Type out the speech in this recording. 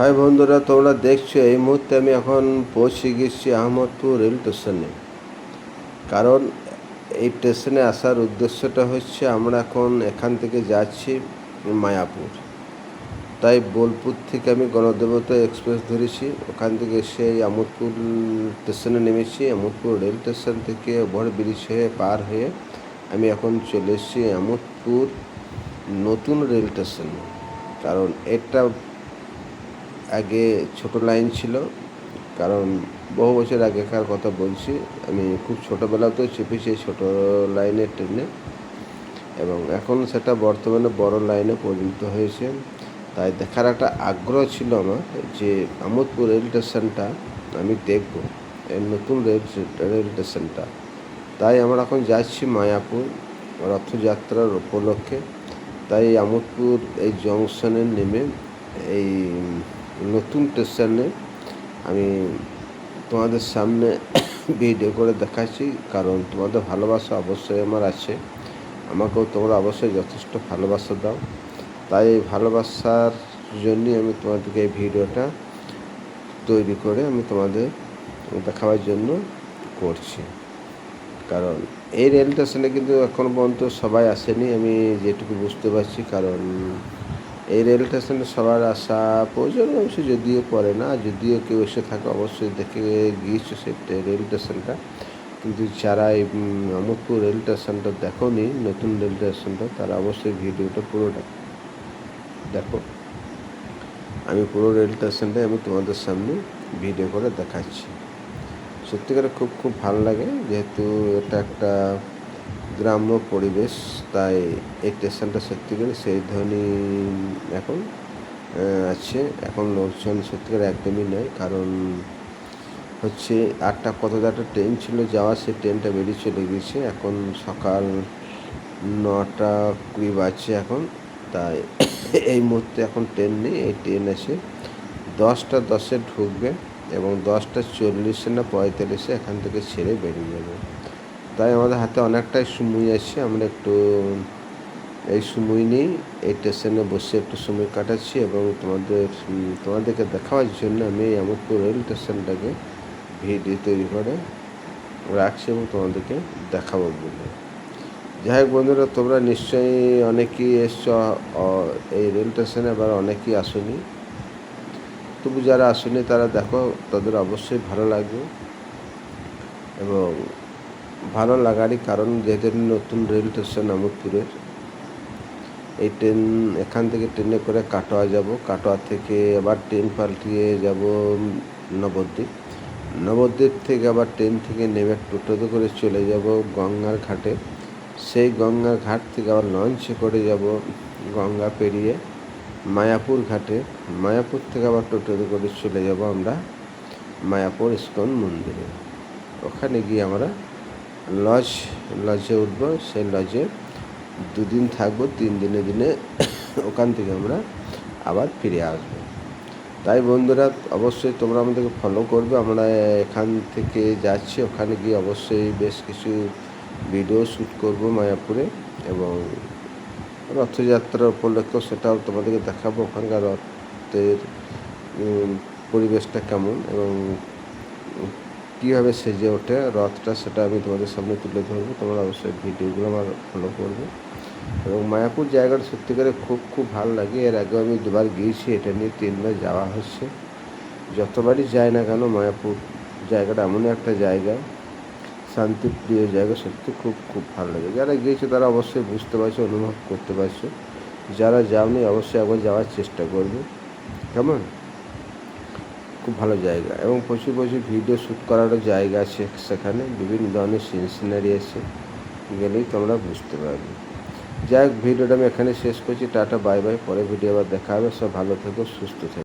High বন্ধুরা, তোমরা দেখছো এই মুহূর্তে আমি এখন পৌঁছে গেছি আহমদপুর রেল স্টেশনে। কারণ এই স্টেশনে আসার উদ্দেশ্যটা হচ্ছে আমরা এখন এখান থেকে যাচ্ছি মায়াপুর। তাই বোলপুর থেকে আমি গণদেবতা এক্সপ্রেস ধরেছি, ওখান থেকে এসে আহমদপুর স্টেশনে নেমেছি। আহমদপুর রেল স্টেশন থেকে ওভারব্রিজ হয়ে পার হয়ে আমি এখন চলে এসেছি আহমদপুর নতুন রেল স্টেশনে। কারণ এটা আগে ছোট লাইন ছিল, কারণ বহু বছর আগেকার কথা বলছি। আমি খুব ছোটোবেলাতেও চেপেছি এই ছোটো লাইনের ট্রেনে, এবং এখন সেটা বর্তমানে বড় লাইনে পরিণত হয়েছে। তাই দেখার একটা আগ্রহ ছিল আমার যে আহমদপুর রেল স্টেশনটা আমি দেখব, এই নতুন রেল স্টেশনটা। তাই আমরা এখন যাচ্ছি মায়াপুর রথযাত্রার উপলক্ষে। তাই আহমদপুর এই জংশনে নেমে এই নতুন স্টেশনে আমি তোমাদের সামনে ভিডিও করে দেখাচ্ছি। কারণ তোমাদের ভালোবাসা অবশ্যই আমার আছে, আমাকেও তোমরা অবশ্যই যথেষ্ট ভালোবাসা দাও। তাই এই ভালোবাসার জন্যই আমি তোমাদেরকে এই ভিডিওটা তৈরি করে আমি তোমাদের দেখাবার জন্য করছি। কারণ এই রেল স্টেশনে কিন্তু এখন পর্যন্ত সবাই আসেনি, আমি যেটুকু বুঝতে পারছি। কারণ এই রেল স্টেশনে সবার আসা প্রয়োজন অবশ্যই যদিও পড়ে না, যদিও কেউ এসে থাকে অবশ্যই দেখে গিয়েছে সেই রেল স্টেশনটা। কিন্তু যারা এই আহমদপুর রেল স্টেশনটা দেখোনি, নতুন রেল স্টেশনটা, তারা অবশ্যই ভিডিওটা পুরোটা দেখো। আমি পুরো রেল স্টেশনটাই আমি তোমাদের সামনে ভিডিও করে দেখাচ্ছি। সত্যিকারে খুব ভালো লাগে, যেহেতু এটা একটা গ্রাম্য পরিবেশ। তাই এই স্টেশনটা সত্যিকারে সেই ধরনই এখন আছে। এখন লোকজন সত্যিকার একদমই নেই। কারণ হচ্ছে 8টা কত একটা ট্রেন ছিল যাওয়া, সেই ট্রেনটা বেরিয়ে চলে গেছে। এখন সকাল 9টা 20 বাজছে এখন। তাই এই মুহূর্তে এখন ট্রেন নেই। এই ট্রেন এসে 10টা 10-এ ঢুকবে এবং 10টা 40 না 45-এ এখান থেকে ছেড়ে বেরিয়ে যাবে। তাই আমাদের হাতে অনেকটাই সময় আছে, আমরা একটু এই সময় নিয়েই এই স্টেশনে বসে একটু সময় কাটাচ্ছি। এবং তোমাদেরকে দেখাবার জন্য আমি এই আহমদপুর রেল স্টেশনটাকে ভিডিও তৈরি করে রাখছি এবং তোমাদেরকে দেখাবো বলে। যাই হোক বন্ধুরা, তোমরা নিশ্চয়ই অনেকেই এসছো এই রেল স্টেশনে, আবার অনেকেই আসনি। তবু যারা আসেনি তারা দেখো, তাদের অবশ্যই ভালো লাগবে। এবং ভালো লাগারই কারণ যেহেতু নতুন রেল স্টেশন আহমদপুরের, এই ট্রেন এখান থেকে ট্রেনে করে কাটোয়া যাব, কাটোয়া থেকে আবার ট্রেন পাল্টিয়ে যাব নবদ্বীপ থেকে আবার ট্রেন থেকে নেমে টোটোতে করে চলে যাব গঙ্গার ঘাটে। সেই গঙ্গার ঘাট থেকে আবার লঞ্চে করে যাব গঙ্গা পেরিয়ে মায়াপুর ঘাটে। মায়াপুর থেকে আবার টোটোতে করে চলে যাব আমরা মায়াপুর ইস্কন মন্দিরে। ওখানে গিয়ে আমরা লজে উঠবো। সেই লজে 2 দিন থাকবো, 3 দিনে ওখান থেকে আমরা আবার ফিরে আসবো। তাই বন্ধুরা, অবশ্যই তোমরা আমাদেরকে ফলো করবে। আমরা এখান থেকে যাচ্ছি, ওখানে গিয়ে অবশ্যই বেশ কিছু ভিডিও শ্যুট করব মায়াপুরে, এবং রথযাত্রার উপলক্ষে সেটাও তোমাদেরকে দেখাবো। ওখানকার রথের পরিবেশটা কেমন এবং কীভাবে সেজে ওঠে রথটা, সেটা আমি তোমাদের সামনে তুলে ধরবো। তোমরা অবশ্যই ভিডিওগুলো আমার ফলো করবে। এবং মায়াপুর জায়গাটা সত্যিকারে খুব ভালো লাগে। এর আগেও আমি 2বার গিয়েছি, এটা নিয়ে 3বার যাওয়া হচ্ছে। যতবারই যাই না কেন, মায়াপুর জায়গাটা এমনই একটা জায়গা, শান্তিপ্রিয় জায়গা। সত্যি খুব ভালো লাগে। যারা গিয়েছে তারা অবশ্যই বুঝতে পারছো, অনুভব করতে পারছো। যারা যাওনি অবশ্যই একবার যাওয়ার চেষ্টা করবে। কেমন, খুব ভালো জায়গা এবং প্রচুর ভিডিও শ্যুট করারও জায়গা আছে সেখানে। বিভিন্ন ধরনের সিনারি আছে, গেলেই তোমরা বুঝতে পারবে। যাই হোক, ভিডিওটা আমি এখানে শেষ করছি। Tata, bye bye. পরে ভিডিও আবার দেখা হবে। সব ভালো থেকো, সুস্থ থেকো।